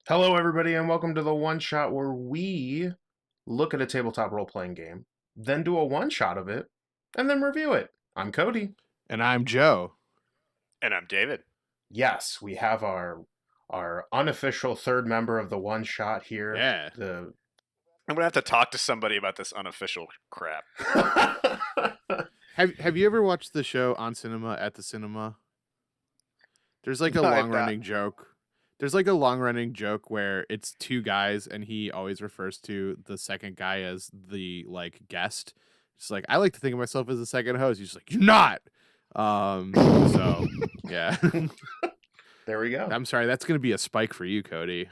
Hello, everybody, and welcome to the one shot where we look at a tabletop role playing game, then do a one shot of it, and then review it. I'm Cody. And I'm Joe. And I'm David. Yes, we have our unofficial third member of the one shot here. Yeah. I'm gonna have to talk to somebody about this unofficial crap. Have you ever watched the show On Cinema at the Cinema? There's like a No, I have long running joke. There's like a long running joke where it's two guys and he always refers to the second guy as the like guest. It's like, I like to think of myself as the second host. He's like, you're not. So yeah. There we go. I'm sorry, that's gonna be a spike for you, Cody.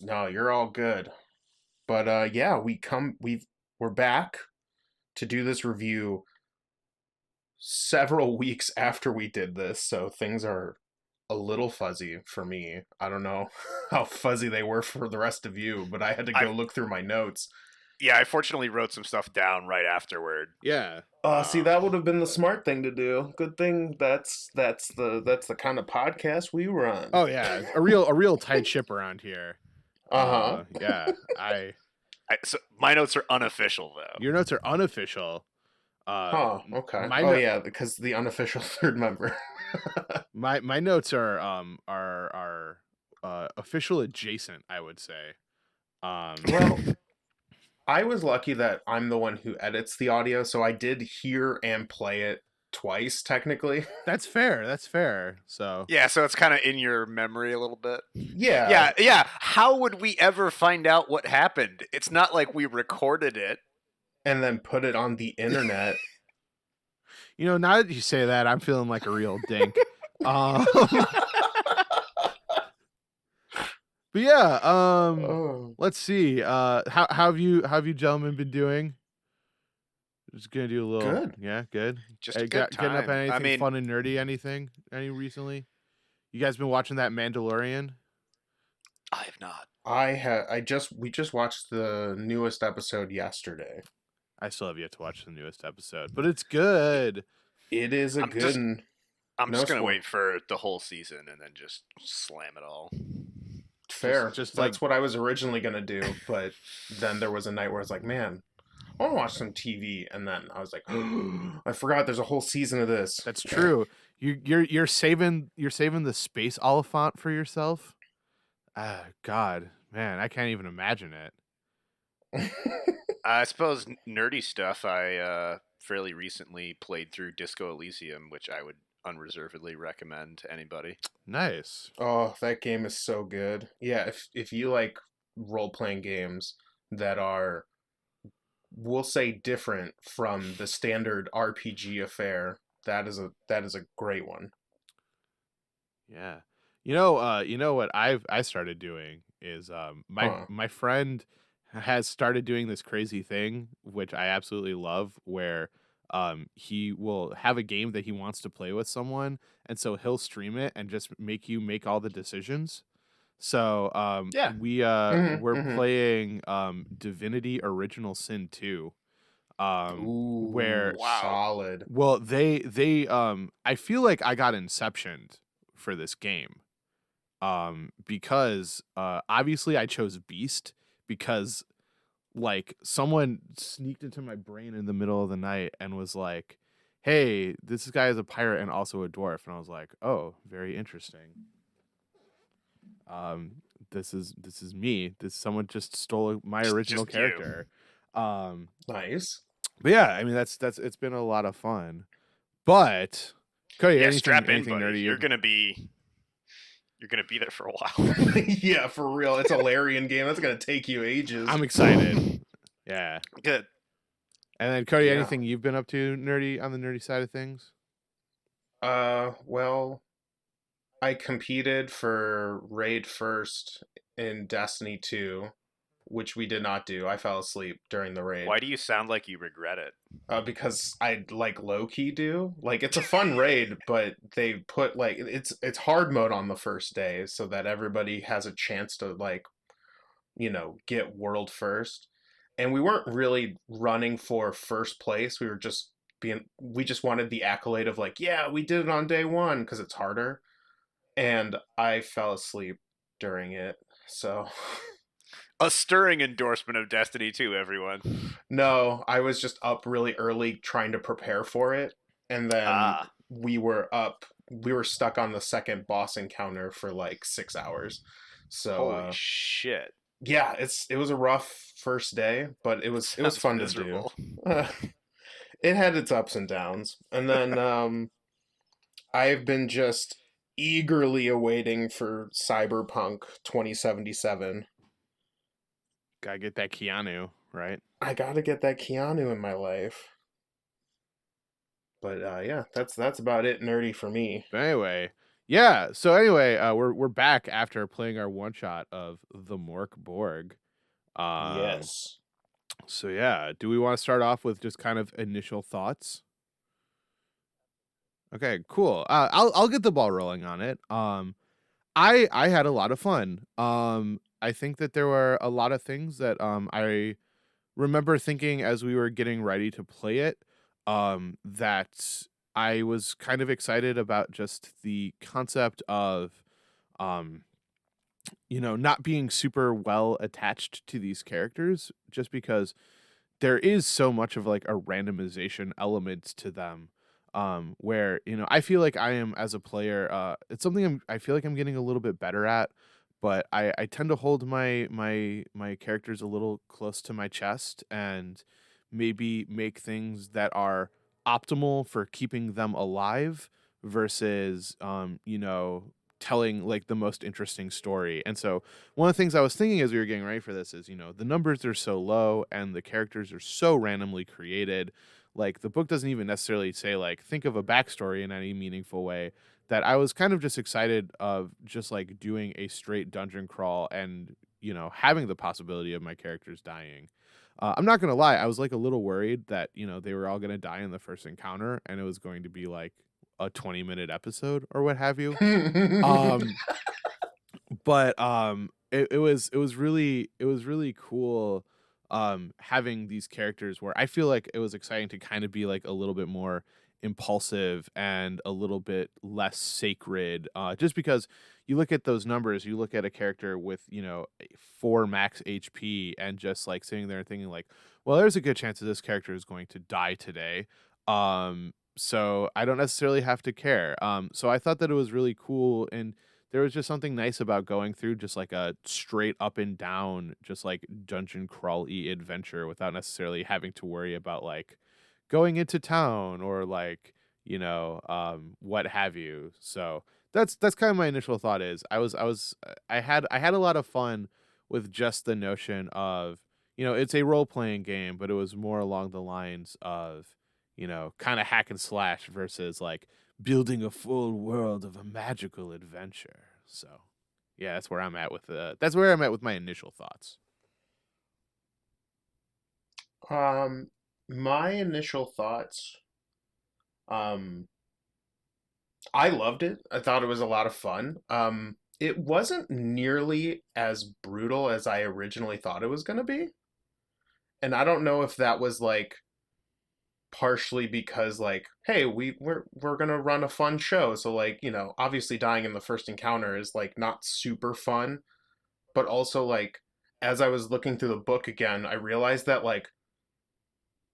No, you're all good. But yeah, we're back to do this review several weeks after we did this, so things are a little fuzzy for me. I don't know how fuzzy they were for the rest of you, but I had to go look through my notes. Yeah, I fortunately wrote some stuff down right afterward. Yeah. See, that would have been the smart thing to do. Good thing that's the kind of podcast we run. Oh yeah, a real tight ship around here. Yeah, So my notes are unofficial though. Your notes are unofficial. Okay. Yeah, because the unofficial third member. my notes are official adjacent, I would say. Well, I was lucky that I'm the one who edits the audio, so I did hear and play it twice, technically. That's fair. So Yeah, so it's kind of in your memory a little bit. Yeah. Yeah. How would we ever find out what happened? It's not like we recorded it and then put it on the internet. Now that you say that, I'm feeling like a real dink. But yeah, let's see. How have you gentlemen been doing? Just gonna do a little good. Yeah, good. Just a good time. Getting up on anything fun and nerdy? Any recently? You guys been watching that Mandalorian? I have not. We just watched the newest episode yesterday. I still have yet to watch the newest episode, but it's good. It is a good one. I'm just gonna wait for the whole season and then just slam it all. Fair. Just that's what I was originally gonna do, but then there was a night where I was like, man, I want to watch some TV, and then I was like, oh, I forgot there's a whole season of this. That's true. You're saving the space Oliphant for yourself. God, man, I can't even imagine it. I suppose nerdy stuff. I fairly recently played through Disco Elysium, which I would unreservedly recommend to anybody. Nice. Oh, that game is so good. Yeah, if you like role-playing games that are, we'll say, different from the standard RPG affair, that is a great one. Yeah. You know what I started doing is my friend has started doing this crazy thing, which I absolutely love, where he will have a game that he wants to play with someone, and so he'll stream it and just make you make all the decisions. So we're playing Divinity Original Sin 2. Ooh, where solid. Well, they I feel like I got inceptioned for this game. Because obviously I chose Beast because like someone sneaked into my brain in the middle of the night and was like, hey, this guy is a pirate and also a dwarf, and I was like, oh, very interesting. This is me. Someone just stole my original character. Nice. But yeah, I mean that's it's been a lot of fun. But Cody, strap in, anything buddy. nerdy? You're gonna be there for a while. Yeah, for real. It's a Larian game. That's gonna take you ages. I'm excited. Yeah. Good. And then Cody, anything you've been up to nerdy on the nerdy side of things? Well, I competed for Raid First in Destiny 2, which we did not do. I fell asleep during the raid. Why do you sound like you regret it? Because I like low-key do. Like, it's a fun raid, but they put like it's hard mode on the first day so that everybody has a chance to like, get world first. And we weren't really running for first place. We just wanted the accolade of like, yeah, we did it on day one because it's harder. And I fell asleep during it. So A stirring endorsement of Destiny 2, everyone. no, I was just up really early trying to prepare for it, and then Ah, we were stuck on the second boss encounter for like 6 hours. So holy shit. yeah, it was a rough first day, but it was Sounds fun to do. miserable. It had its ups and downs, and then I've been just eagerly awaiting for Cyberpunk 2077. Gotta get that Keanu, right? I gotta get that Keanu in my life. But yeah, that's about it nerdy for me. But anyway, yeah. So anyway, we're back after playing our one shot of the Mork Borg. Um, Yes. so yeah, do we want to start off with just kind of initial thoughts? Okay, cool. I'll get the ball rolling on it. I had a lot of fun. I think that there were a lot of things that I remember thinking as we were getting ready to play it, that I was kind of excited about just the concept of, um, not being super well attached to these characters, just because there is so much of like a randomization element to them. Where I feel like I am as a player. It's something I feel like I'm getting a little bit better at, but I tend to hold my characters a little close to my chest and maybe make things that are optimal for keeping them alive versus telling like the most interesting story. And so one of the things I was thinking as we were getting ready for this is, the numbers are so low and the characters are so randomly created. Like the book doesn't even necessarily say like think of a backstory in any meaningful way, that I was kind of just excited of just like doing a straight dungeon crawl and, having the possibility of my characters dying. I'm not gonna lie, I was like a little worried that, they were all gonna die in the first encounter and it was going to be like a 20-minute episode or what have you. Um but it was really cool having these characters where I feel like it was exciting to kind of be like a little bit more impulsive and a little bit less sacred, just because you look at those numbers, you look at a character with 4 max HP and just like sitting there and thinking like, well, there's a good chance that this character is going to die today, so I don't necessarily have to care. So I thought that it was really cool, and there was just something nice about going through just like a straight up and down, just like dungeon crawl-y adventure without necessarily having to worry about like going into town or like, what have you. So that's kind of my initial thought is I had a lot of fun with just the notion of, it's a role-playing game, but it was more along the lines of, kind of hack and slash versus like building a full world of a magical adventure. So, yeah, that's where I'm at with my initial thoughts. Um, my initial thoughts. Um, I loved it. I thought it was a lot of fun. It wasn't nearly as brutal as I originally thought it was going to be, and I don't know if that was like partially because like, hey, we're gonna run a fun show, so like obviously dying in the first encounter is like not super fun, but also like as I was looking through the book again, I realized that like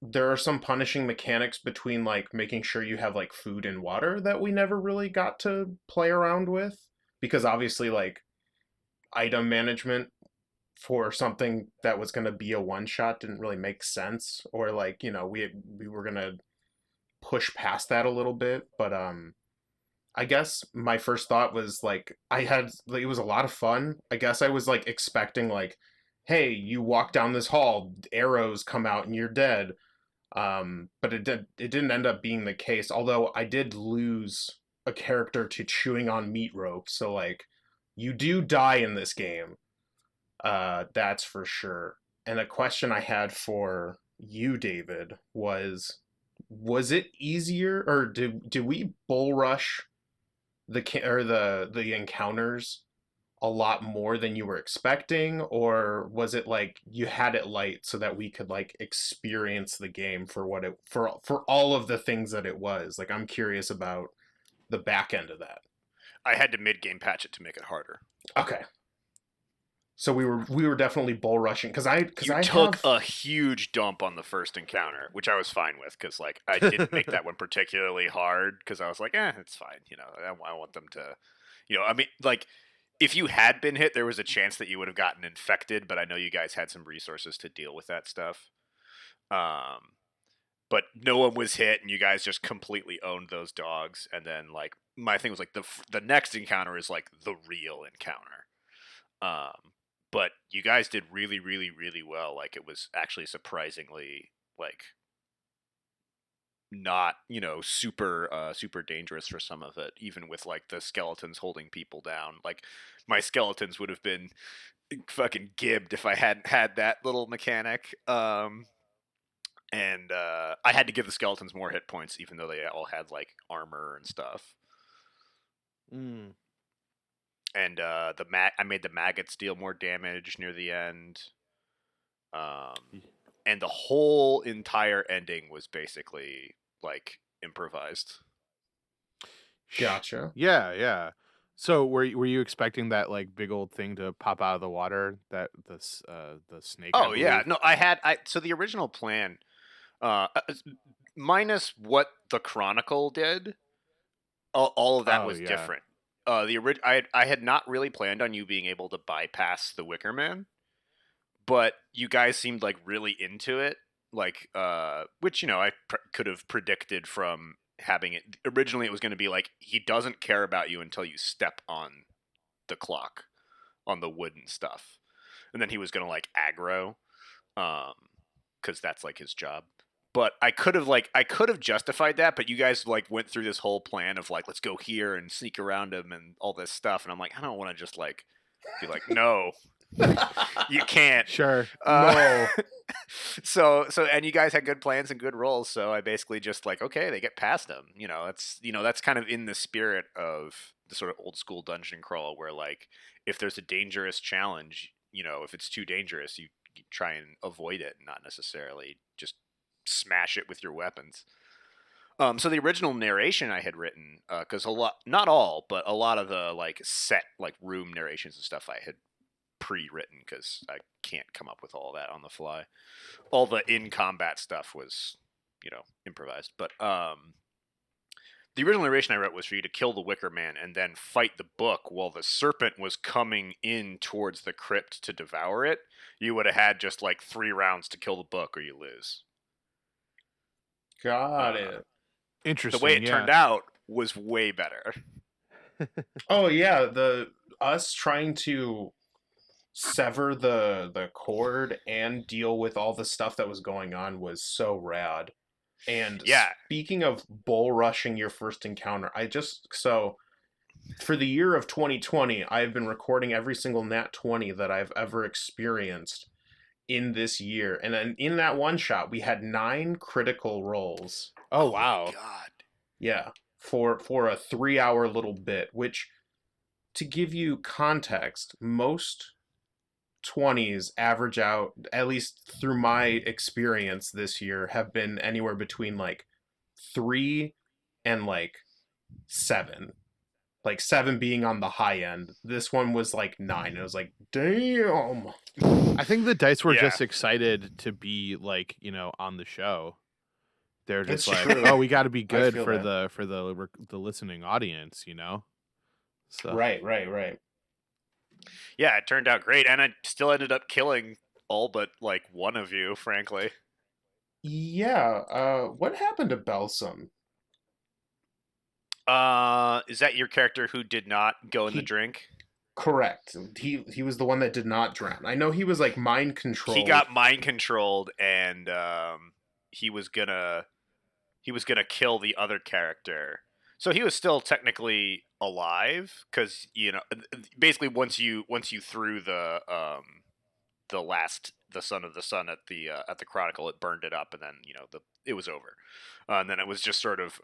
there are some punishing mechanics between like making sure you have like food and water that we never really got to play around with, because obviously like item management for something that was going to be a one shot didn't really make sense, or like we were going to push past that a little bit. But I guess my first thought was like I had like, it was a lot of fun. I guess I was like expecting like, hey, you walk down this hall, arrows come out and you're dead. But it didn't end up being the case, although I did lose a character to chewing on meat rope. So like you do die in this game. That's for sure. And a question I had for you, David, was it easier, or did we bull rush the encounters a lot more than you were expecting, or was it like you had it light so that we could like experience the game for what it for all of the things that it was? Like I'm curious about the back end of that. I had to mid game patch it to make it harder. Okay. So we were definitely bull rushing because You I took have a huge dump on the first encounter, which I was fine with because like I didn't make that one particularly hard because I was like, it's fine. I want them to, I mean, like if you had been hit, there was a chance that you would have gotten infected, but I know you guys had some resources to deal with that stuff. Um, but no one was hit, and you guys just completely owned those dogs. And then like my thing was like the next encounter is like the real encounter. But you guys did really, really, really well. Like it was actually surprisingly like not super dangerous for some of it, even with like the skeletons holding people down. Like my skeletons would have been fucking gibbed if I hadn't had that little mechanic. And I had to give the skeletons more hit points, even though they all had like armor and stuff. Mm. And I made the maggots deal more damage near the end. And the whole entire ending was basically like improvised. Gotcha. Yeah. So were you expecting that like big old thing to pop out of the water? That the snake, I Oh yeah, believe. no, so the original plan, minus what the Chronicle did, all of that Oh was yeah. different. I had not really planned on you being able to bypass the Wicker Man, but you guys seemed like really into it, like which I could have predicted from having it. Originally, it was going to be like he doesn't care about you until you step on the clock on the wooden stuff, and then he was going to like aggro, because that's like his job. But I could have justified that, but you guys like went through this whole plan of like let's go here and sneak around him and all this stuff, and I'm like I don't want to just like be like no, you can't. Sure. No. And you guys had good plans and good rolls, so I basically just like okay, they get past them. That's kind of in the spirit of the sort of old school dungeon crawl where like if there's a dangerous challenge, if it's too dangerous, you try and avoid it, not necessarily just smash it with your weapons. So the original narration I had written, because a lot, not all, but a lot of the like set like room narrations and stuff I had pre-written because I can't come up with all that on the fly. All the in combat stuff was, improvised. But the original narration I wrote was for you to kill the Wicker Man and then fight the book while the serpent was coming in towards the crypt to devour it. You would have had just like 3 rounds to kill the book or you lose. Got Uh, it. the way Interesting. it Yeah. turned out was way better. Oh yeah, the us trying to sever the cord and deal with all the stuff that was going on was so rad. And Yeah. speaking of bull rushing your first encounter, for the year of 2020, I've been recording every single nat 20 that I've ever experienced in this year. And then in that one shot, we had 9 critical rolls. Oh Oh my wow. god. Yeah, for a 3-hour little bit, which to give you context, most 20s average out, at least through my experience this year, have been anywhere between like 3 and like 7. Like 7 being on the high end. This one was like 9. It was like, damn. I think the dice were Yeah. just excited to be like, on the show. They're just It's like, true. "Oh, we got to be I good feel for that. the listening audience," So, Right. Yeah, it turned out great, and I still ended up killing all but like one of you, frankly. Yeah, what happened to Belsum? Is that your character who did not go in the He drink? correct. He was the one that did not drown. I know he was like mind He controlled. got mind controlled, and he was gonna kill the other character. So he was still technically alive because basically once you threw the son of the sun at the Chronicle, it burned it up, and then it was over, and then it was just sort of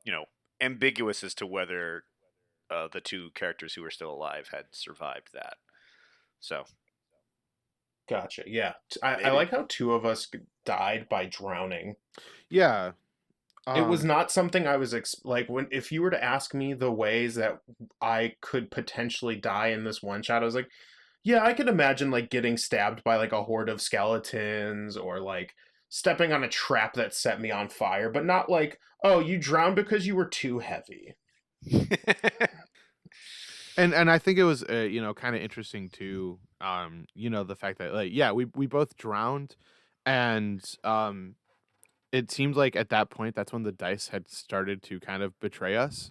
you know ambiguous as to whether the 2 characters who were still alive had survived that. So Gotcha. Yeah. I maybe. like how 2 of us died by drowning. yeah. It was Um not something I was like when if you were to ask me the ways that I could potentially die in this one shot, I was like, Yeah, I could imagine like getting stabbed by like a horde of skeletons or like stepping on a trap that set me on fire, but not like, oh, you drowned because you were too heavy. And I think it was kind of interesting too. The fact that like yeah, we both drowned, and it seems like at that point that's when the dice had started to kind of betray us.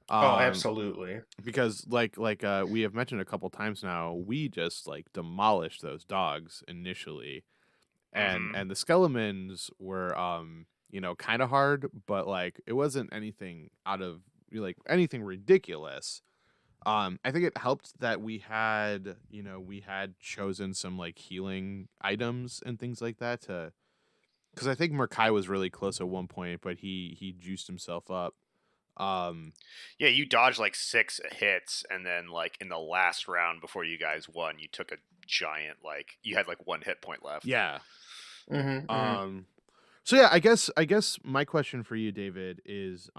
Oh, Um, absolutely. because we have mentioned a couple times now, we just like demolished those dogs initially, and Hmm. and the skeletons were kind of hard, but like it wasn't anything out of like anything ridiculous. I think it helped that we had chosen some like healing items and things like that to, because I think Murkai was really close at one point, but he juiced himself up. Um, Yeah, you dodged like 6 hits, and then like in the last round before you guys won, you took a giant like you had like 1 hit point left. yeah. Mm-hmm, mm-hmm. Um, so yeah, I guess my question for you, David, is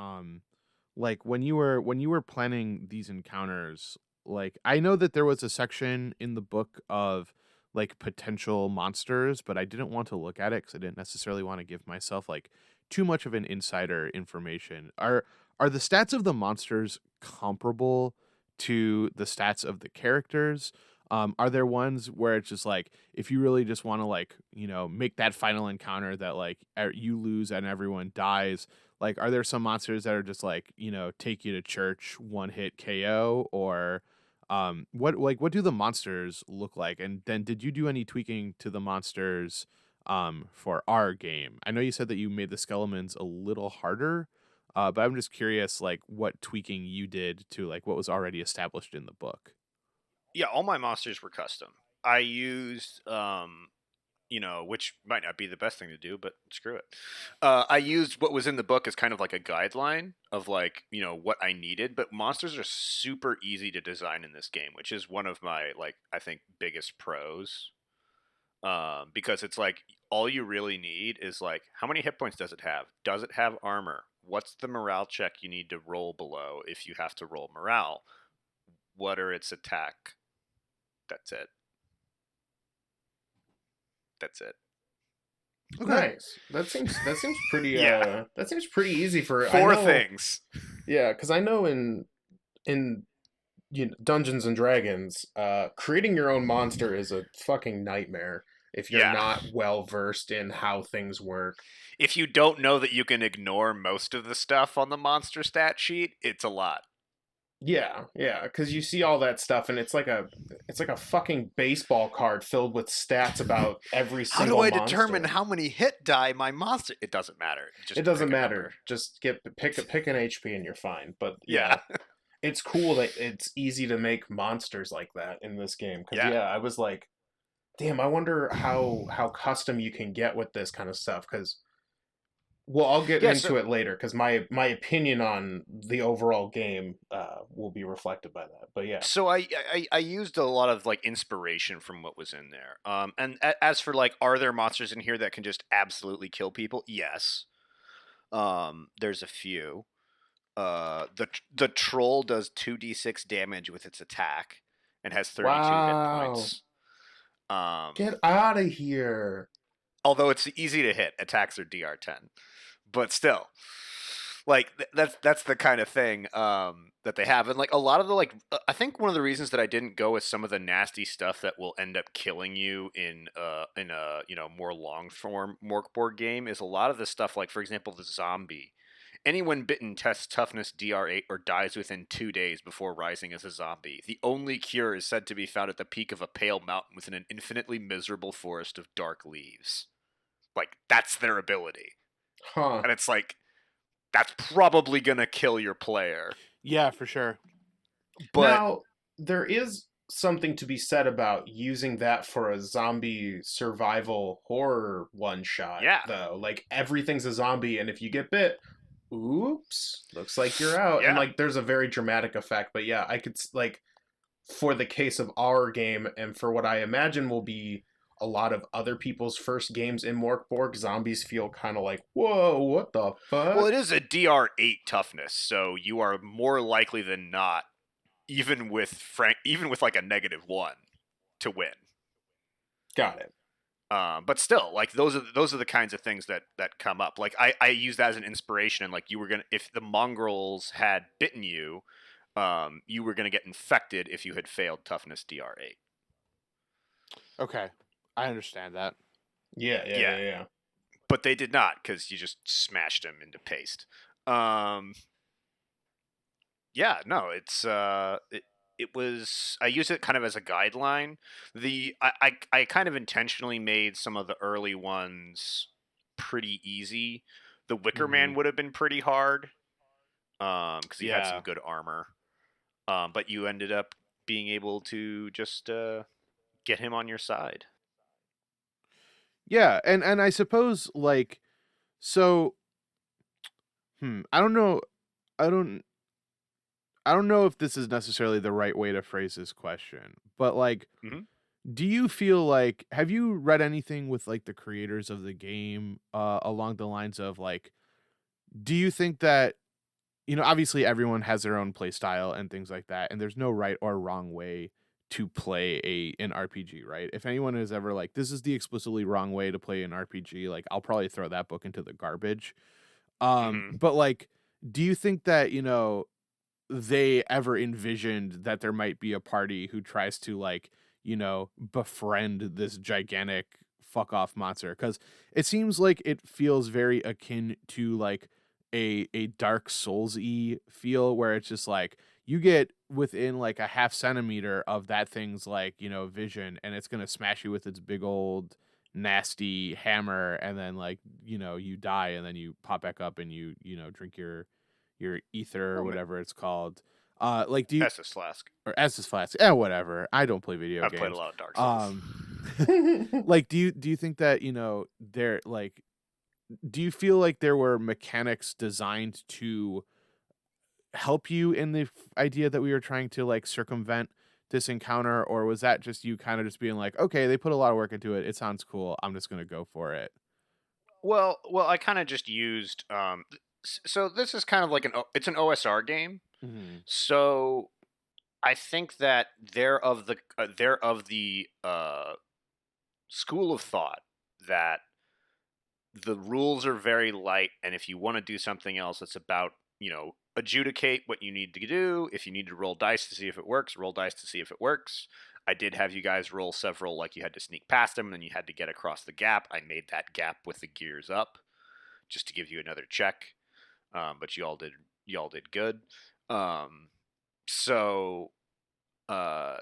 like when you were planning these encounters, like I know that there was a section in the book of like potential monsters, but I didn't want to look at it because I didn't necessarily want to give myself like too much of an insider information. Are the stats of the monsters comparable to the stats of the characters? Are there ones where it's just like if you really just want to like make that final encounter that like you lose and everyone dies, like, are there some monsters that are just like, take you to church, one hit KO, or what do the monsters look like? And then did you do any tweaking to the monsters for our game? I know you said that you made the skeletons a little harder, but I'm just curious like what tweaking you did to like what was already established in the book. Yeah, all my monsters were custom. I used which might not be the best thing to do, but screw it. I used what was in the book as kind of like a guideline of like, what I needed, but monsters are super easy to design in this game, which is one of my like I think biggest pros. Because it's like all you really need is like how many hit points does it have? Does it have armor? What's the morale check you need to roll below if you have to roll morale? What are its attack? That's it. That's it. Okay. Nice. That seems pretty Yeah. that seems pretty easy for I Four know. things. Yeah, because I know in Dungeons and Dragons, creating your own monster is a fucking nightmare if you're Yeah. not well versed in how things work. If you don't know that you can ignore most of the stuff on the monster stat sheet, it's a lot. Yeah, yeah, because you see all that stuff and it's like a fucking baseball card filled with stats about every How do single I determine monster. how many hit die my monster? It doesn't matter. It Just doesn't pick a number. matter. Just pick an HP and you're fine. But Yeah. yeah, it's cool that it's easy to make monsters like that in this game. Because Yeah. yeah, I was like, damn, I wonder how custom you can get with this kind of stuff. Because well, I'll get Yeah, so into it later. Because my opinion on the overall game will be reflected by that. But yeah, so I used a lot of like inspiration from what was in there. And as for like are there monsters in here that can just absolutely kill people? Yes. There's a few. The troll does 2d6 damage with its attack and has 32 hit wow, points. Um, get out of here. Although it's easy to hit, attacks are DR10, but still, like that's the kind of thing that they have, and like a lot of the like I think one of the reasons that I didn't go with some of the nasty stuff that will end up killing you in a more long form Mork Borg game is a lot of the stuff like for example the zombie. Anyone bitten tests toughness DR8 or dies within 2 days before rising as a zombie. The only cure is said to be found at the peak of a pale mountain within an infinitely miserable forest of dark leaves. Like, that's their ability. Huh. And it's like, that's probably going to kill your player. Yeah, for sure. But, Now, there is something to be said about using that for a zombie survival horror one shot, yeah. though. Like, everything's a zombie, and if you get bit, oops, looks like you're out. And, Yeah. like, there's a very dramatic effect. But yeah, I could, like, for the case of our game, and for what I imagine will be a lot of other people's first games in Mork Borg, zombies feel kind of like, whoa, what the Well, fuck? it is a DR8 toughness, so you are more likely than not, even with like a -1. to win. Got it. But still, like those are the kinds of things that come up. Like I use that as an inspiration, and like you were gonna, if the mongrels had bitten you, you were gonna get infected if you had failed toughness DR8. Okay, I understand that. Yeah, yeah, Yeah, yeah, yeah. but they did not, because you just smashed them into paste. Yeah, no, it was, I use it kind of as a guideline. I kind of intentionally made some of the early ones pretty easy. The Wicker Mm-hmm. Man would have been pretty hard, because he had some Yeah. good armor. But you ended up being able to just get him on your side. Yeah, and I suppose like so I don't know I don't I don't know if this is necessarily the right way to phrase this question, but like Hmm. do you feel like have you read anything with like the creators of the game along the lines of like do you think that obviously everyone has their own play style and things like that and there's no right or wrong way to play an RPG, right? If anyone is ever like this is the explicitly wrong way to play an RPG, like I'll probably throw that book into the garbage. Hmm. But like do you think that, they ever envisioned that there might be a party who tries to like, befriend this gigantic fuck off monster? Because it seems like it feels very akin to like a Dark Souls-y feel where it's just like you get within like a half centimeter of that thing's like, vision and it's gonna smash you with its big old nasty hammer and then like, you die and then you pop back up and you drink your ether or Well, whatever it's called. Like do you Estus Flask. or Estus Flask? Yeah, whatever. I don't play video I've played a games. lot of Dark Souls. Um, like do you think that they're like do you feel like there were mechanics designed to help you in the idea that we were trying to like circumvent this encounter, or was that just you kind of just being like, okay, they put a lot of work into it. It sounds cool. I'm just gonna go for it. Well, I kind of just used. So this is kind of like it's an OSR game. Mm-hmm. So I think that they're of the school of thought that the rules are very light, and if you want to do something else, it's about adjudicate what you need to do. If you need to roll dice to see if it works, roll dice to see if it works. I did have you guys roll several, like you had to sneak past them, and then you had to get across the gap. I made that gap with the gears up, just to give you another check. But you all did good. Um, so uh,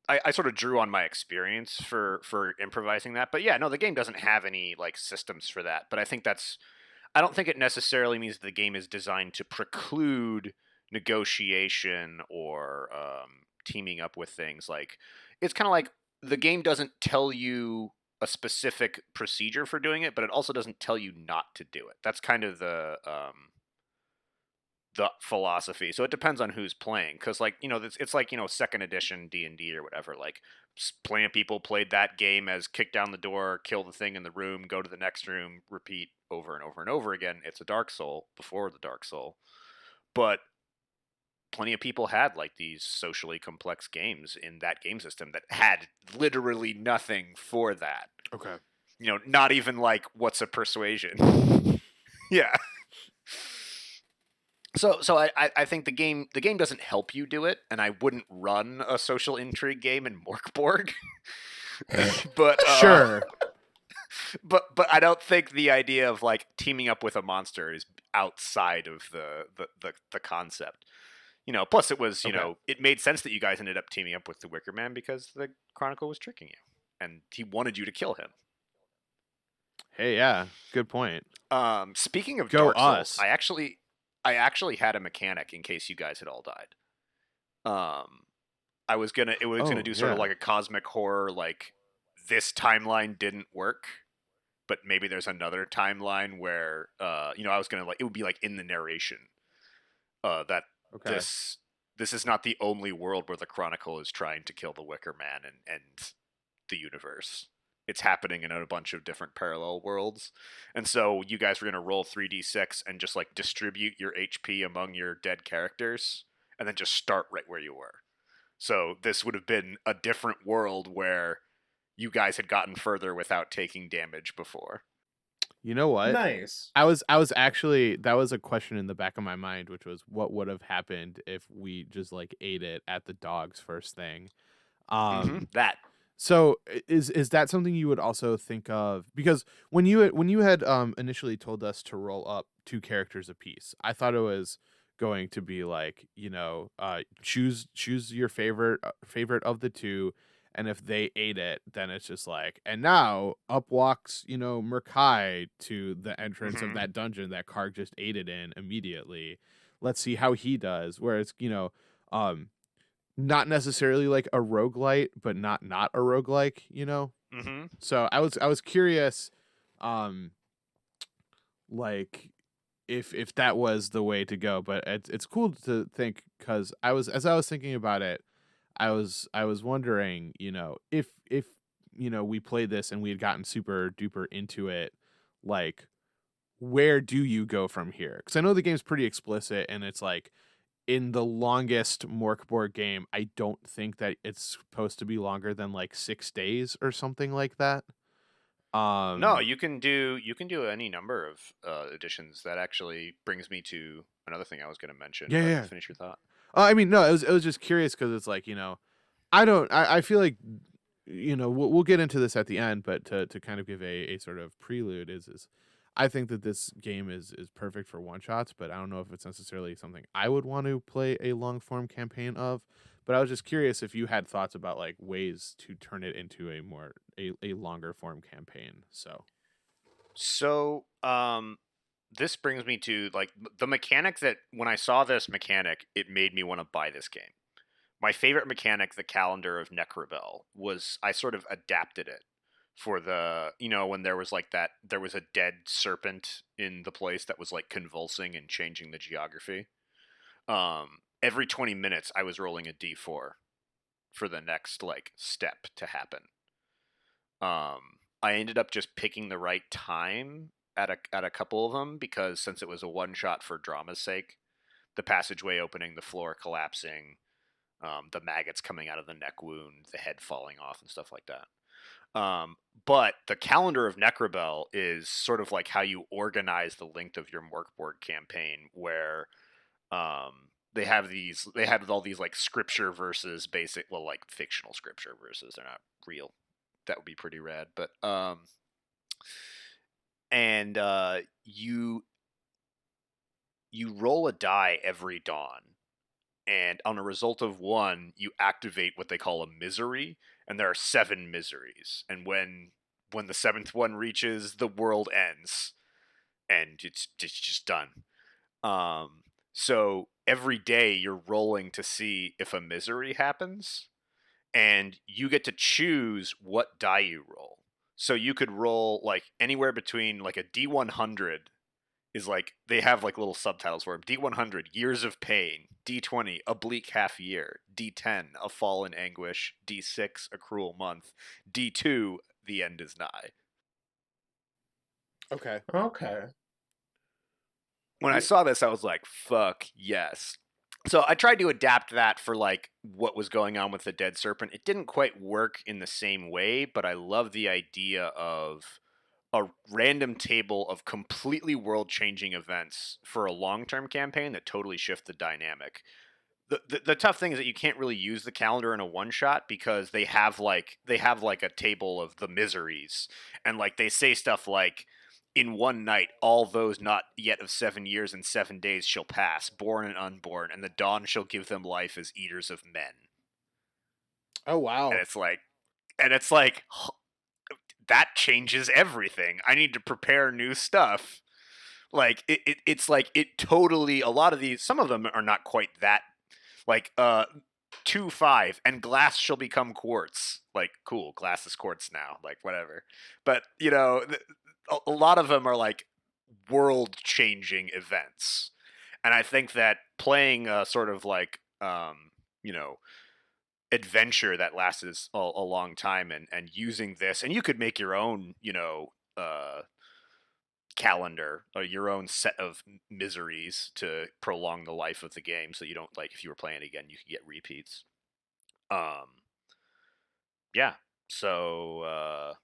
I sort of drew on my experience for improvising that. But yeah, no, the game doesn't have any like systems for that. But I don't think it necessarily means the game is designed to preclude negotiation or teaming up with things. Like it's kind of like the game doesn't tell you a specific procedure for doing it, but it also doesn't tell you not to do it. That's kind of the philosophy. So it depends on who's playing, because like it's like second edition D&D or whatever. Like plenty of people played that game as kick down the door, kill the thing in the room, go to the next room, repeat over and over and over again. It's a Dark Soul before the Dark Soul, but plenty of people had like these socially complex games in that game system that had literally nothing for that. Okay. Not even like what's a persuasion. Yeah. So I think the game doesn't help you do it, and I wouldn't run a social intrigue game in Mork Borg. but Sure. but I don't think the idea of like teaming up with a monster is outside of the concept. Plus it was Okay. it made sense that you guys ended up teaming up with the Wicker Man because the Chronicle was tricking you, and he wanted you to kill him. Hey, yeah, good point. Speaking of Go Dark Souls, us. I actually had a mechanic in case you guys had all died. I was gonna it was gonna Oh, do sort of yeah. like a cosmic horror, like this timeline didn't work, but maybe there's another timeline where I was gonna like it would be like in the narration that Okay. this is not the only world where the Chronicle is trying to kill the Wicker Man and the universe. It's happening in a bunch of different parallel worlds. And so you guys were going to roll 3d6 and just like distribute your HP among your dead characters and then just start right where you were. So this would have been a different world where you guys had gotten further without taking damage before. You know what? Nice. I was actually, that was a question in the back of my mind, which was what would have happened if we just like ate it at the dogs first thing. Um That. so is that something you would also think of, because when you had initially told us to roll up two characters apiece, I thought it was going to be like, choose your favorite of the two, and if they ate it, then it's just like, and now up walks, Murkai to the entrance of Mm-hmm. that dungeon that Karg just ate it in immediately. Let's see how he does. Whereas, um not necessarily like a roguelite, but not a roguelike, you know? Mm-hmm. So I was curious, um, like if that was the way to go, but it's cool to think, because as I was thinking about it, I was wondering, if we played this and we had gotten super duper into it, like where do you go from here? Because I know the game's pretty explicit, and it's like, in the longest Mork Borg game, I don't think that it's supposed to be longer than like 6 days or something like that. No, Um, you can do any number of additions. That actually brings me to another thing I was going to mention, yeah, but yeah. finish your thought. I mean, no, it was just curious, because it's like, I feel like, we'll get into this at the end, but to kind of give a sort of prelude is I think that this game is perfect for one shots, but I don't know if it's necessarily something I would want to play a long form campaign of. But I was just curious if you had thoughts about like ways to turn it into a longer form campaign. So So, this brings me to like the mechanic that when I saw this mechanic, it made me want to buy this game. My favorite mechanic, the calendar of Necrobell, was I sort of adapted it for the, when there was like that, there was a dead serpent in the place that was like convulsing and changing the geography. Every 20 minutes, I was rolling a d4 for the next like step to happen. I ended up just picking the right time at a couple of them, because since it was a one shot for drama's sake, the passageway opening, the floor collapsing, the maggots coming out of the neck wound, the head falling off, and stuff like that. But the calendar of Necrobell is sort of like how you organize the length of your Morkborg campaign, where they have all these like scripture verses, basic, well, like fictional scripture verses. They're not real. That would be pretty rad. But and you roll a die every dawn, and on a result of one, you activate what they call a misery, and there are 7 miseries. And when the seventh one reaches, the world ends, and it's just done. So every day you're rolling to see if a misery happens, and you get to choose what die you roll. So you could roll like anywhere between like a D100 is like they have like little subtitles for them. D100, years of pain. D20, a bleak half year. D10, a fall in anguish. D6, a cruel month. D2, the end is nigh. okay, Okay. When I saw this, I was like, fuck yes. So I tried to adapt that for like what was going on with the dead serpent. It didn't quite work in the same way, but I love the idea of a random table of completely world-changing events for a long-term campaign that totally shift the dynamic. The tough thing is that you can't really use the calendar in a one shot, because they have like a table of the miseries, and like they say stuff like, in one night all those not yet of 7 years and 7 days shall pass, born and unborn, and the dawn shall give them life as eaters of men. oh And wow, it's like that changes everything. I need to prepare new stuff. Like it's like it totally, a lot of these, some of them are not quite that, like 2-5 and glass shall become quartz. Like, cool, glass is quartz now, like whatever. But a lot of them are like world changing events. And I think that playing a sort of like you know adventure that lasts a long time, and using this, and you could make your own calendar, or your own set of miseries to prolong the life of the game, so you don't, like, if you were playing again, you could get repeats. Um, yeah. So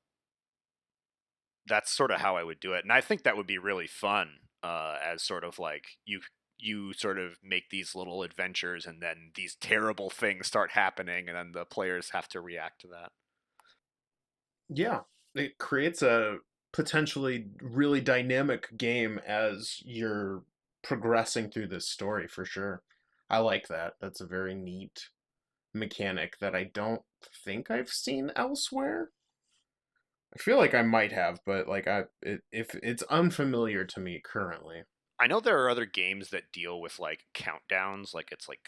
that's sort of how I would do it, and I think that would be really fun. As sort of like you sort of make these little adventures, and then these terrible things start happening, and then the players have to react to that. Yeah, it creates a potentially really dynamic game as you're progressing through this story for sure. I like that. That's a very neat mechanic that I don't think I've seen elsewhere. I feel like I might have, but like if it's unfamiliar to me currently. I know there are other games that deal with like countdowns, like it's like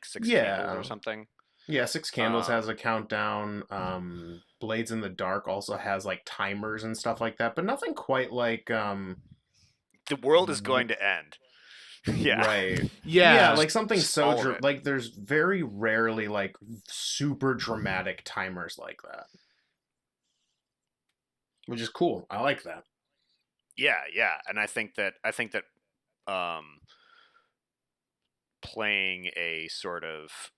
Six Candles or Yeah. something. Yeah, Six Candles has Um, a countdown. Blades in the Dark also has like timers and stuff like that, but nothing quite like the world is w- going to end. Yeah, right. Yeah, Yeah. like something just so all of it. like there's very rarely like super dramatic timers like that, which is cool. I like that. Yeah, and I think that um, playing a sort of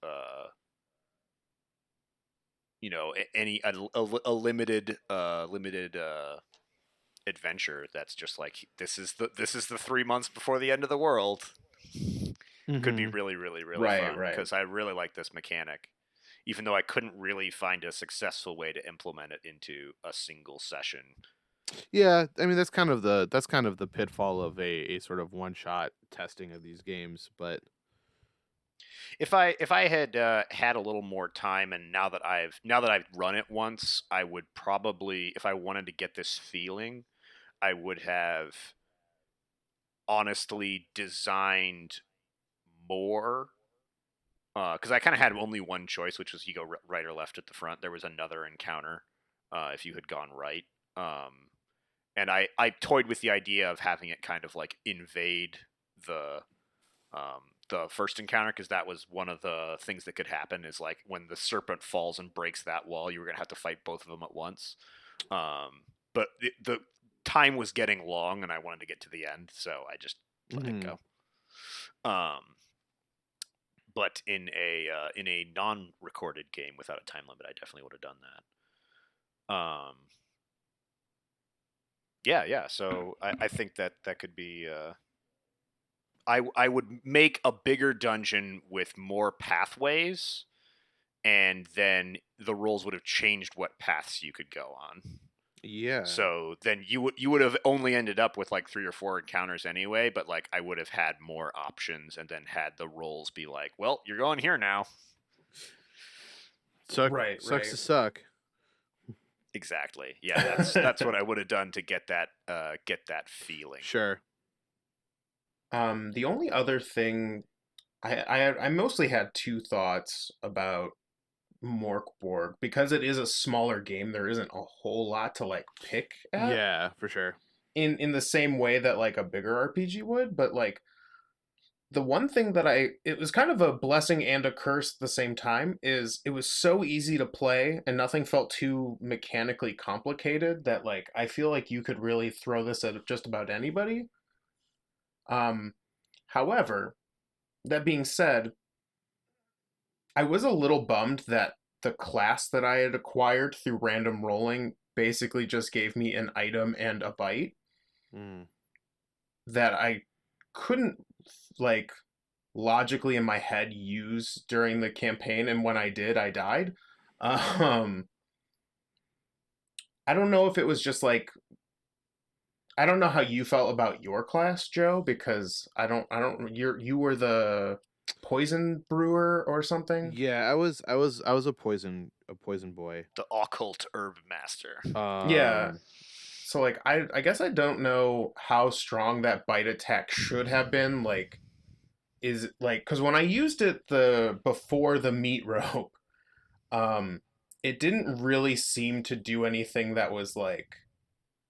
any a limited adventure that's just like this is the 3 months before the end of the world could be Hmm. really Right, fun right. because I really like this mechanic, even though I couldn't really find a successful way to implement it into a single session. Yeah, I mean that's kind of the pitfall of a sort of one shot testing of these games, but If I had had a little more time, and now that I've run it once, I would probably, if I wanted to get this feeling, I would have honestly designed more, because I kind of had only one choice, which was you go right or left at the front. There was another encounter if you had gone right. And I toyed with the idea of having it kind of like invade the the first encounter, because that was one of the things that could happen, is like when the serpent falls and breaks that wall, you were gonna have to fight both of them at once. But the time was getting long, and I wanted to get to the end, so I just let it mhm. go. Um, but in a non-recorded game without a time limit, I definitely would have done that. Yeah. So I think that could be. I would make a bigger dungeon with more pathways, and then the rules would have changed what paths you could go on. Yeah. So then you would have only ended up with like 3 or 4 encounters anyway, but like I would have had more options, and then had the roles be like, well, you're going here now. Right, Sucks right. to suck. Exactly. Yeah, that's what I would have done to get that feeling. Sure. The only other thing I mostly had two thoughts about Mork Borg because it is a smaller game. There isn't a whole lot to like pick at Yeah, for sure. in the same way that like a bigger RPG would. But like the one thing that it was kind of a blessing and a curse at the same time is it was so easy to play and nothing felt too mechanically complicated that like I feel like you could really throw this at just about anybody. Um, However, that being said, I was a little bummed that the class that I had acquired through random rolling basically just gave me an item and a bite Mm. that I couldn't like logically in my head use during the campaign, and when I did, I died. Um I don't know if it was just like I don't know how you felt about your class, Joe, because I don't you were the poison brewer or something. Yeah, I was a poison boy. The occult herb master. Yeah. Um So like I guess I don't know how strong that bite attack should have been. Like is like because when I used it the before the meat rope, um, it didn't really seem to do anything that was like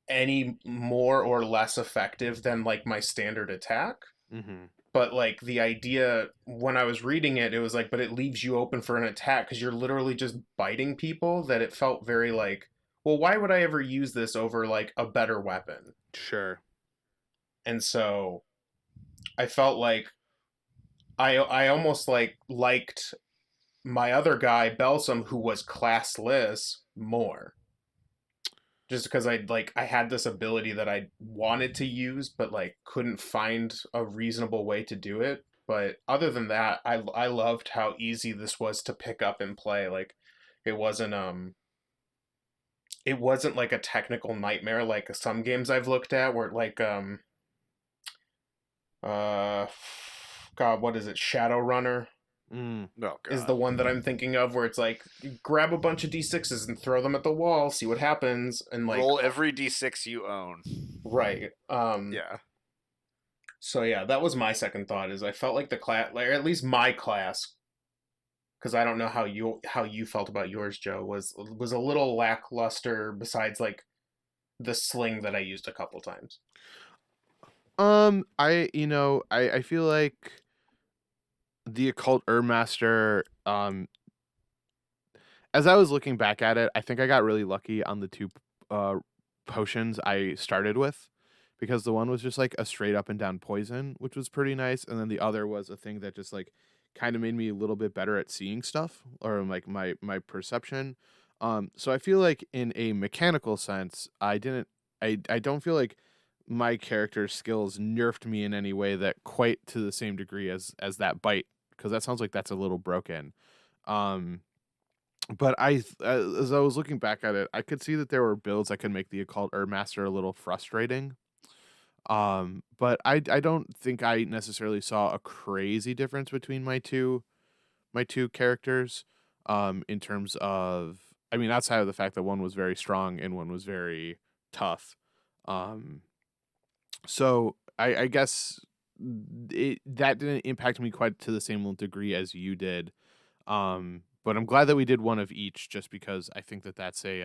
any more or less effective than like my standard attack. mhm. But like the idea when I was reading it, it was like, but it leaves you open for an attack because you're literally just biting people. That it felt very like, well, why would I ever use this over like a better weapon? Sure. And so I felt like I almost like liked my other guy, Belsum, who was classless, more. Just because I had this ability that I wanted to use, but like couldn't find a reasonable way to do it. But other than that, I loved how easy this was to pick up and play. Like it wasn't it wasn't like a technical nightmare like some games I've looked at where like uh God, what is it? Shadowrunner Oh is God. the one that I'm thinking of where it's like you grab a bunch of D6s and throw them at the wall, see what happens, and like Roll every d6 you own. right. Yeah. So yeah, that was my second thought is I felt like the class, like, or at least my class, because I don't know how you felt about yours, Joe, was a little lackluster besides like the sling that I used a couple times. I feel like the occult Master, as I was looking back at it, I think I got really lucky on the two uh potions I started with, because the one was just like a straight up and down poison, which was pretty nice, and then the other was a thing that just like kind of made me a little bit better at seeing stuff, or like my perception. So I feel like in a mechanical sense, I don't feel like my character's skills nerfed me in any way that quite to the same degree as that bite, because that sounds like that's a little broken. Um, but as I was looking back at it, I could see that there were builds that could make the occult master a little frustrating. But I don't think I necessarily saw a crazy difference between my two characters. In terms of, I mean, outside of the fact that one was very strong and one was very tough. Um, so I guess that didn't impact me quite to the same degree as you did. But I'm glad that we did one of each, just because I think that that's a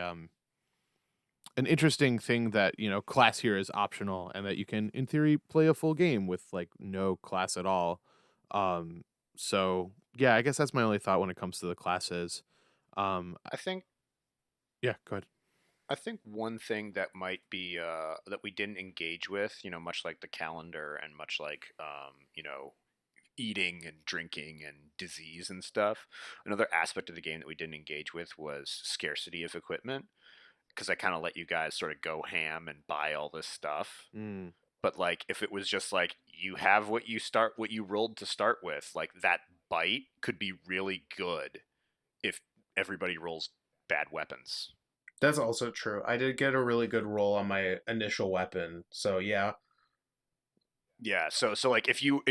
an interesting thing that, class here is optional, and that you can in theory play a full game with like no class at all. Um, so yeah, I guess that's my only thought when it comes to the classes. Um, I think yeah, go ahead. I think one thing that might be that we didn't engage with, much like the calendar and much like eating and drinking and disease and stuff. Another aspect of the game that we didn't engage with was scarcity of equipment, because I kind of let you guys sort of go ham and buy all this stuff. Mm, But like if it was just like you have what you rolled to start with, like that bite could be really good if everybody rolls bad weapons. That's also true. I did get a really good roll on my initial weapon, so yeah. Yeah, so like if you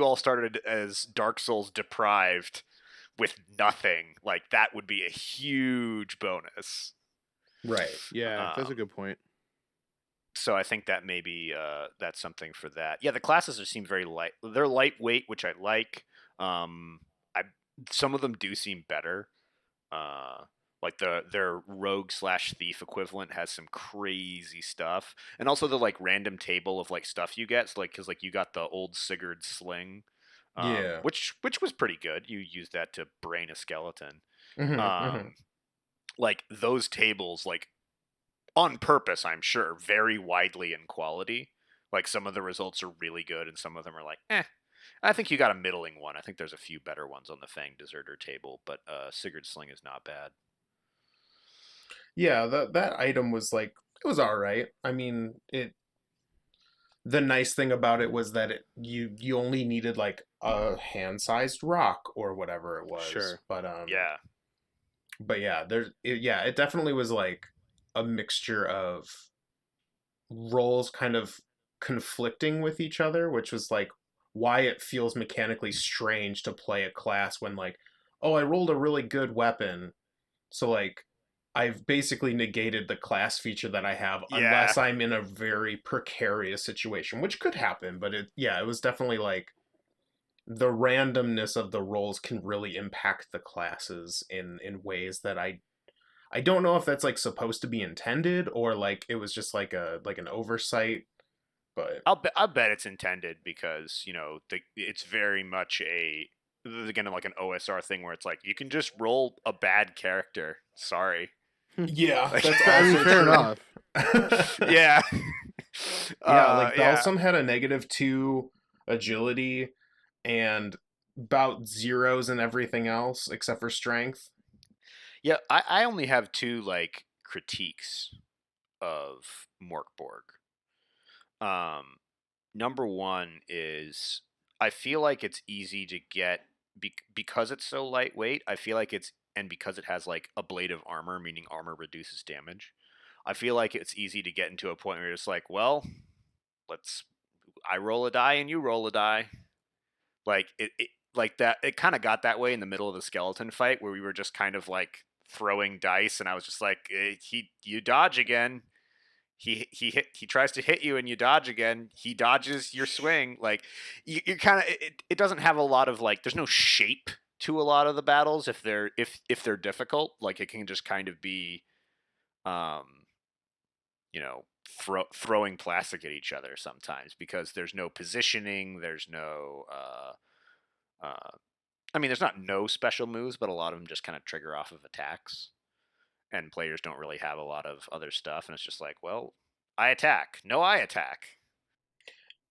all started as Dark Souls deprived with nothing, like that would be a huge bonus. Right. yeah, that's a Um, good point. so I think that maybe that's something for that. Yeah, the classes just seem very light. They're lightweight, which I like. I Some of them do seem better. Uh, like their rogue slash thief equivalent has some crazy stuff, and also the like random table of like stuff you get. So like because like you got the old Sigurd sling, Yeah. which was pretty good. You used that to brain a skeleton. Hmm. Um, like those tables, like on purpose, I'm sure, vary widely in quality. Like some of the results are really good, and some of them are like, eh. I think you got a middling one. I think there's a few better ones on the Fang Deserter table, but Sigurd Sling is not bad. Yeah, that item was like it was all right. I mean, it the nice thing about it was that you only needed like a hand-sized rock or whatever it was. Sure. Yeah, But yeah, yeah, it definitely was like a mixture of roles kind of conflicting with each other, which was like why it feels mechanically strange to play a class when like, oh, I rolled a really good weapon, so like I've basically negated the class feature that I have yeah. unless I'm in a very precarious situation, which could happen, but it was definitely like the randomness of the roles can really impact the classes in ways that I don't know if that's like supposed to be intended or like it was just like an oversight, but I'll bet it's intended because it's very much again like an OSR thing where it's like you can just roll a bad character. Sorry, yeah, like that's I mean, also fair true. enough. yeah, Yeah, like yeah. Balsam had a -2 agility and about zeros and everything else except for strength. Yeah, I only have two like critiques of Mork Borg. Um, Number one is I feel like it's easy to get because it's so lightweight. I feel like it's and because it has like a blade of armor, meaning armor reduces damage. I feel like it's easy to get into a point where you're just like, well, let's I roll a die and you roll a die. Like it like that. It kind of got that way in the middle of the skeleton fight where we were just kind of like throwing dice, and I was just like, you dodge again. He tries to hit you and you dodge again. He dodges your swing. Like you kind of it doesn't have a lot of like. There's no shape to a lot of the battles if they're difficult. Like it can just kind of be, um, throwing plastic at each other sometimes because there's no positioning. There's no. I mean, there's not no special moves, but a lot of them just kind of trigger off of attacks, and players don't really have a lot of other stuff, and it's just like, well, I attack. No, I attack.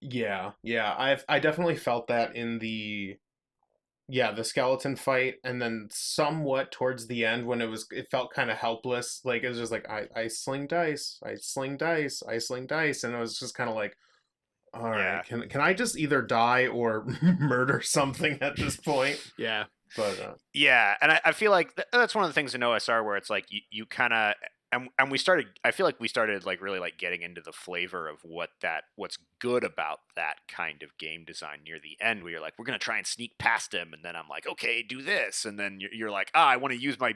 Yeah, yeah. I definitely felt that in the skeleton fight, and then somewhat towards the end when it felt kind of helpless. Like it was just like I sling dice, I sling dice, I sling dice, and it was just kind of like, all right, Yeah. can I just either die or murder something at this point? Yeah. But Yeah, and I feel like that's one of the things in OSR where it's like you kind of and we started. I feel like we started like really like getting into the flavor of what's good about that kind of game design near the end. Where you're like, we're gonna try and sneak past him, and then I'm like, okay, do this, and then you're like, I want to use my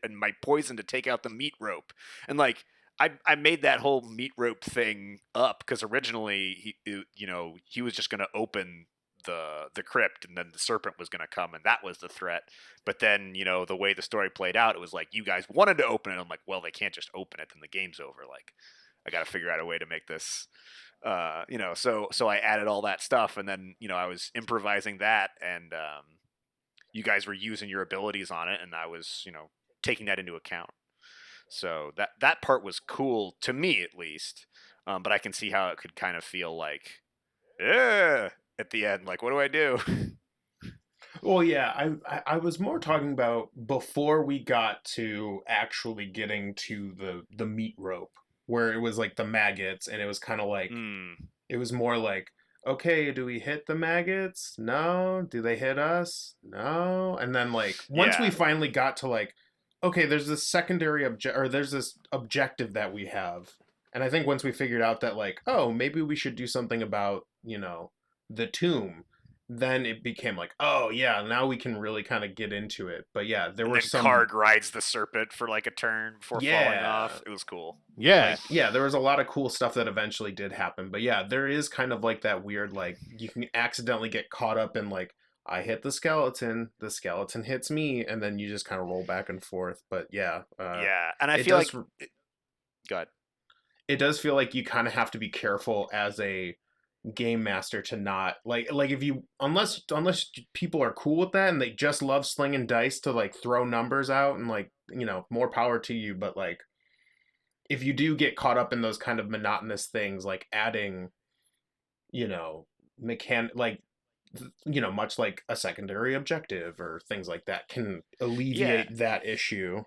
and my poison to take out the meat rope, and like. I made that whole meat rope thing up because originally he was just going to open the crypt and then the serpent was going to come and that was the threat. But then the way the story played out, it was like you guys wanted to open it. I'm like, well, they can't just open it, then the game's over. Like I got to figure out a way to make this so I added all that stuff, and then I was improvising that, and you guys were using your abilities on it, and I was taking that into account. So that part was cool to me, at least. But I can see how it could kind of feel like, yeah, at the end. Like, what do I do? well, yeah, I was more talking about before we got to actually getting to the meat rope, where it was like the maggots, and it was kind of like Mm, it was more like, okay, do we hit the maggots? No. Do they hit us? No. And then like once we yeah, finally got to like, okay, there's this secondary object or there's this objective that we have. And I think once we figured out that like, oh, maybe we should do something about, the tomb, then it became like, oh yeah, now we can really kind of get into it. But yeah, there and were then some Karg rides the serpent for like a turn before falling yeah, off. It was cool. Yeah. like yeah, there was a lot of cool stuff that eventually did happen. But yeah, there is kind of like that weird like you can accidentally get caught up in like I hit the skeleton hits me, and then you just kind of roll back and forth. But yeah, Yeah, and I it feel does like, God, it does feel like you kind of have to be careful as a game master to not like if you unless people are cool with that and they just love slinging dice to like throw numbers out and like more power to you. But like if you do get caught up in those kind of monotonous things like adding you know like much like a secondary objective or things like that can yeah, alleviate that issue.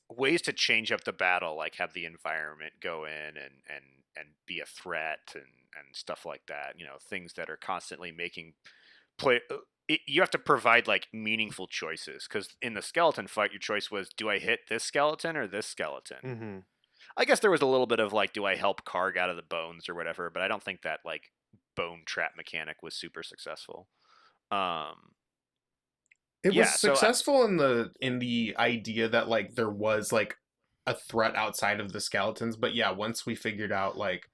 ways to change up the battle, like have the environment go in and be a threat and stuff like that. Things that are constantly making play. You have to provide like meaningful choices because in the skeleton fight, your choice was, do I hit this skeleton or this skeleton? Mm-hmm. I guess there was a little bit of like, do I help Karg out of the bones or whatever? But I don't think that like bone trap mechanic was super successful. Um, It was yeah, successful in the idea that like there was like a threat outside of the skeletons, but yeah, once we figured out like,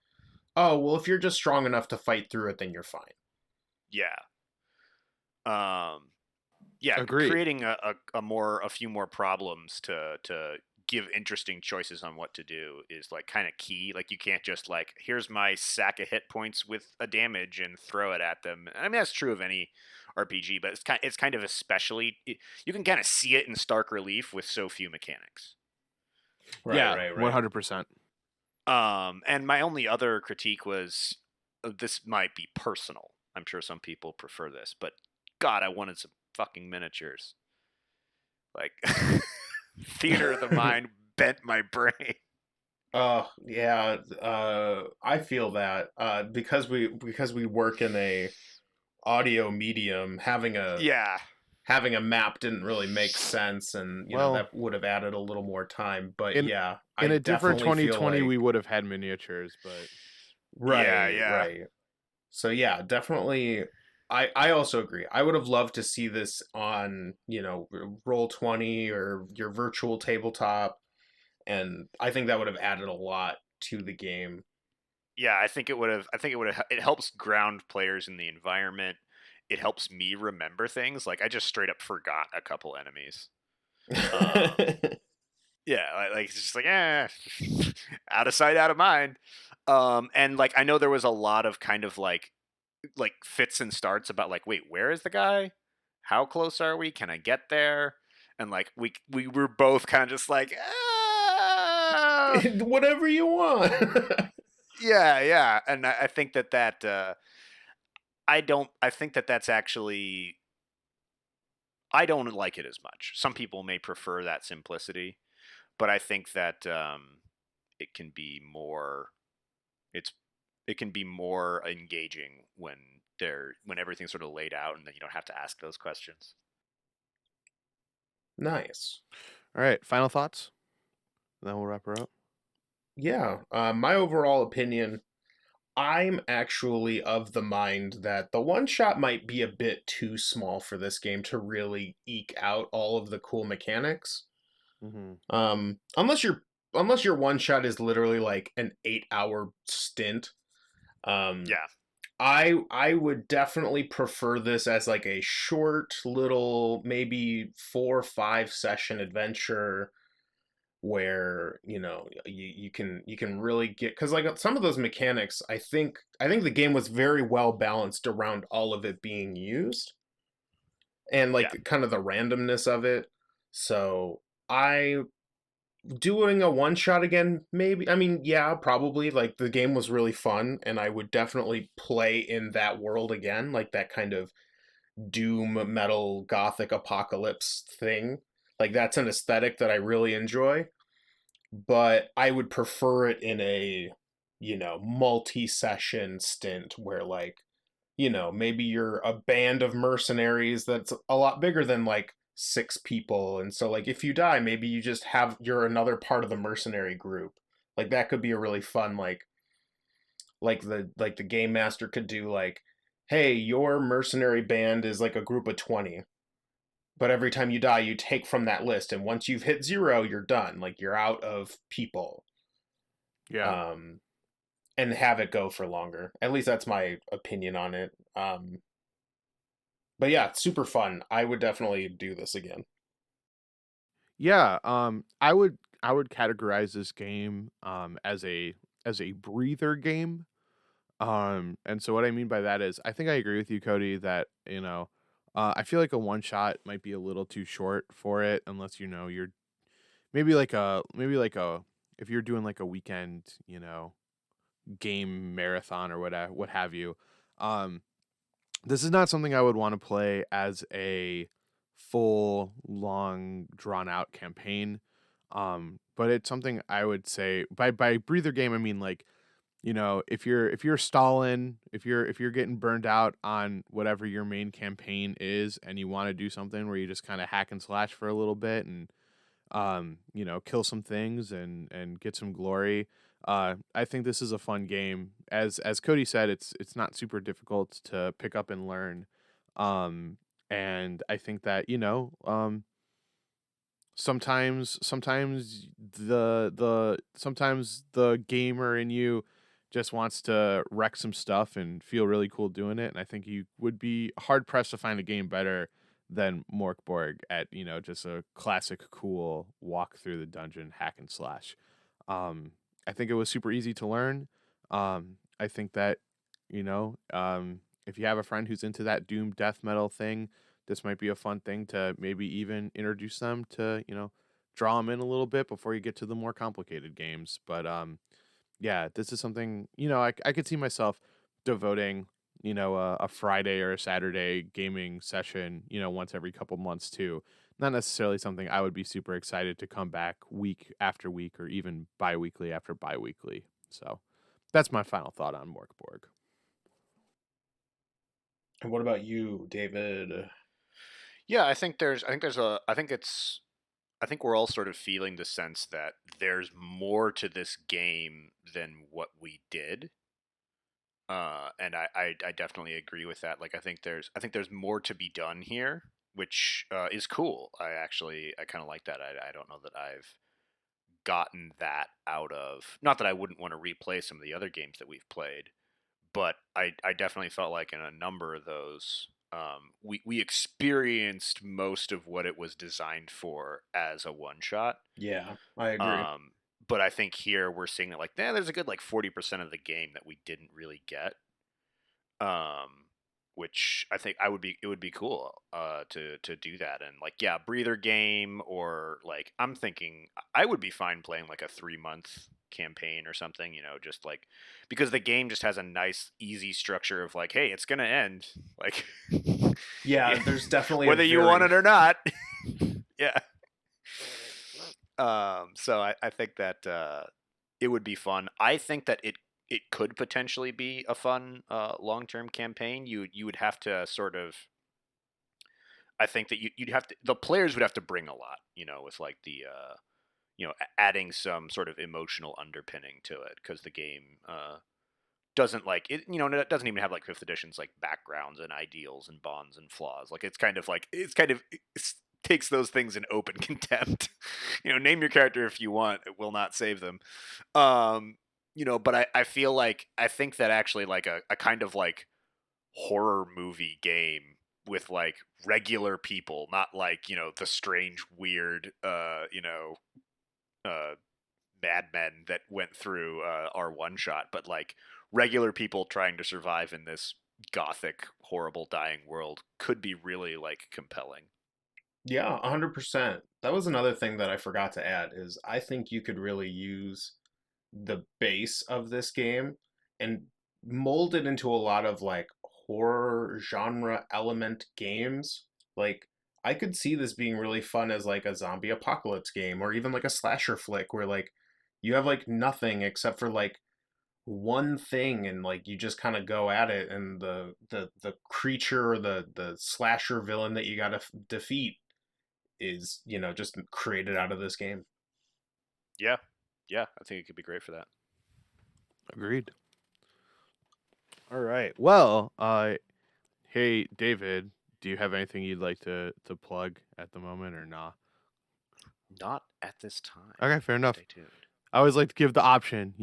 oh well, if you're just strong enough to fight through it, then you're fine. yeah, um, yeah, Agreed. creating a few more problems to give interesting choices on what to do is like kind of key. Like you can't just like, here's my sack of hit points with a damage and throw it at them. I mean that's true of any RPG, but it's kind of especially you can kind of see it in stark relief with so few mechanics. Right, Yeah. right, right. 100%. And my only other critique was, this might be personal. I'm sure some people prefer this, but God, I wanted some fucking miniatures. Like theater of the mind bent my brain. Yeah, I feel that because we work in a audio medium, Yeah. having a map didn't really make sense, and Well, that would have added a little more time. But in yeah, I in a different definitely feel 2020, we like would have had miniatures, but Yeah, right, yeah. right. So yeah, definitely. I also agree. I would have loved to see this on Roll 20 or your virtual tabletop, and I think that would have added a lot to the game. Yeah, I think it would have it helps ground players in the environment. It helps me remember things. Like I just straight up forgot a couple enemies. Um yeah, it's just like out of sight, out of mind. And like I know there was a lot of kind of like fits and starts about like, wait, where is the guy? How close are we? Can I get there? And like we were both kind of just like, Whatever you want. yeah, yeah. And I think that I don't. I think that that's actually. I don't like it as much. Some people may prefer that simplicity, but I think that it can be more. It's it can be more engaging when everything's sort of laid out and then you don't have to ask those questions. Nice. all right. Final thoughts. Then we'll wrap her up. Yeah. My overall opinion, I'm actually of the mind that the one shot might be a bit too small for this game to really eke out all of the cool mechanics. Mm-hmm. Unless your one shot is literally like an 8-hour stint. Um, Yeah, I would definitely prefer this as like a short little maybe 4 or 5 session adventure where you can really get, because like some of those mechanics, I think the game was very well balanced around all of it being used and yeah, like kind of the randomness of it. So I doing a one shot again, maybe. I mean, yeah, probably. Like the game was really fun, and I would definitely play in that world again, like that kind of doom metal gothic apocalypse thing. Like that's an aesthetic that I really enjoy, but I would prefer it in a multi-session stint where like maybe you're a band of mercenaries that's a lot bigger than like 6 people. And so like if you die, maybe you're another part of the mercenary group. Like that could be a really fun like the game master could do like, hey, your mercenary band is like a group of 20. But every time you die, you take from that list, and once you've hit 0, you're done. Like you're out of people. Yeah. Um, and have it go for longer. At least that's my opinion on it. But yeah, it's super fun. I would definitely do this again. Yeah. I would categorize this game as a breather game. And so what I mean by that is I think I agree with you, Cody, that, I feel like a one shot might be a little too short for it unless you're maybe like a if you're doing like a weekend, game marathon or what have you. Um this is not something I would want to play as a full long drawn out campaign. But it's something I would say by breather game I mean like if you're stalling, if you're getting burned out on whatever your main campaign is, and you want to do something where you just kind of hack and slash for a little bit and kill some things and get some glory. I think this is a fun game. As Cody said, it's not super difficult to pick up and learn. Um, and I think that sometimes the gamer in you just wants to wreck some stuff and feel really cool doing it. And I think you would be hard pressed to find a game better than Mork Borg at just a classic cool walk through the dungeon hack and slash. Um, I think it was super easy to learn. I think that if you have a friend who's into that doom death metal thing, this might be a fun thing to maybe even introduce them to draw them in a little bit before you get to the more complicated games. But yeah, this is something I could see myself devoting a Friday or a Saturday gaming session, once every couple months too. Not necessarily something I would be super excited to come back week after week or even bi-weekly after bi-weekly. So that's my final thought on Mork Borg. And what about you, David? Yeah, I think we're all sort of feeling the sense that there's more to this game than what we did. And I definitely agree with that. Like I think there's more to be done here, which is cool. I kind of like that. I don't know that I've gotten that out of, not that I wouldn't want to replay some of the other games that we've played, but I definitely felt like in a number of those, we experienced most of what it was designed for as a one shot. Yeah, I agree. Um, but I think here we're seeing that, like, there's a good like 40% of the game that we didn't really get. Um, which I think it would be cool to do that. And like, yeah, breather game, or like I'm thinking I would be fine playing like a 3 month campaign or something, just like, because the game just has a nice easy structure of like, hey, it's gonna end, like, Yeah, there's definitely a whether you want very it or not. Yeah. So I think that it would be fun. I think that it could potentially be a fun long term campaign. You would have to sort of, I think that you'd have to, the players would have to bring a lot, with like the adding some sort of emotional underpinning to it, because the game doesn't like it, it doesn't even have like fifth edition's like backgrounds and ideals and bonds and flaws. Like it's takes those things in open contempt. Name your character if you want, it will not save them. But I feel like, I think that actually like a kind of like horror movie game with like regular people, not like, the strange weird uh madmen that went through our one shot, but like regular people trying to survive in this gothic, horrible, dying world could be really like compelling. Yeah, 100%. That was another thing that I forgot to add is I think you could really use the base of this game and mold it into a lot of like horror genre element games. Like I could see this being really fun as like a zombie apocalypse game or even like a slasher flick where like you have like nothing except for like one thing and like you just kind of go at it and the creature or the slasher villain that you got to defeat is, just created out of this game. Yeah, yeah, I think it could be great for that. Agreed. All right. Well, hey David, do you have anything you'd like to plug at the moment or not? Not at this time. Okay, fair enough. Stay tuned. I always like to give the option,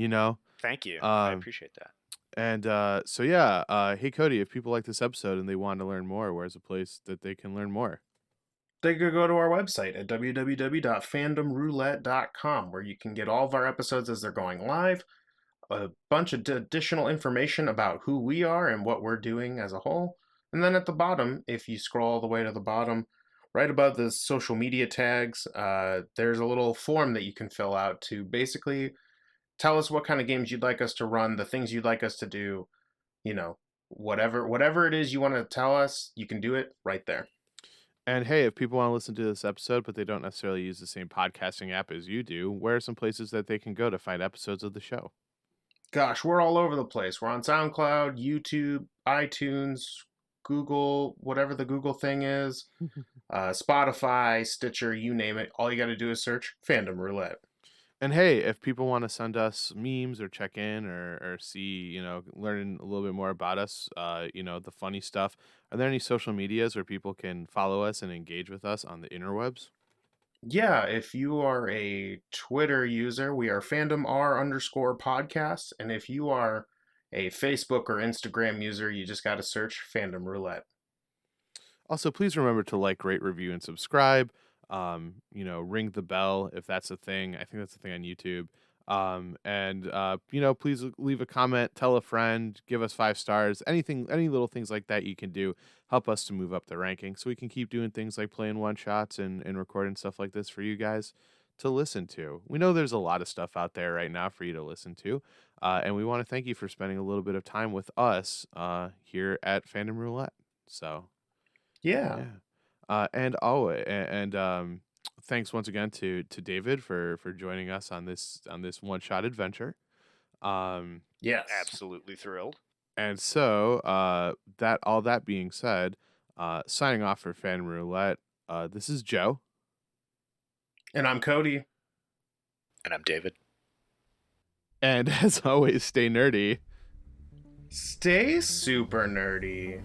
Thank you. I Um, appreciate that. and so yeah, hey Cody, if people like this episode and they want to learn more, where's a place that they can learn more? They could go to our website at www.fandomroulette.com where you can get all of our episodes as they're going live, a bunch of additional information about who we are and what we're doing as a whole. And then at the bottom, if you scroll all the way to the bottom, right above the social media tags, there's a little form that you can fill out to basically tell us what kind of games you'd like us to run, the things you'd like us to do, you know, whatever it is you want to tell us, you can do it right there. And hey, if people want to listen to this episode, but they don't necessarily use the same podcasting app as you do, where are some places that they can go to find episodes of the show? Gosh, we're all over the place. We're on SoundCloud, YouTube, iTunes, Google, whatever the Google thing is, Spotify, Stitcher, you name it. All you got to do is search Fandom Roulette. And hey, if people want to send us memes or check in or see, learn a little bit more about us, the funny stuff, are there any social medias where people can follow us and engage with us on the interwebs? Yeah, if you are a Twitter user, we are fandomr_podcast. And if you are a Facebook or Instagram user, you just got to search Fandom Roulette. Also, please remember to like, rate, review, and subscribe. Ring the bell if that's a thing. I think that's a thing on YouTube. Please leave a comment, tell a friend, give us 5 stars. Anything, any little things like that you can do help us to move up the ranking so we can keep doing things like playing one shots and recording stuff like this for you guys to listen to. We know there's a lot of stuff out there right now for you to listen to, and we want to thank you for spending a little bit of time with us here at Fandom Roulette. So, Yeah. and always, thanks once again to David for joining us on this one shot adventure. Yes. Absolutely thrilled. And so, that all that being said, signing off for Fandom Roulette. This is Joe. And I'm Cody. And I'm David. And as always, stay nerdy. Stay super nerdy.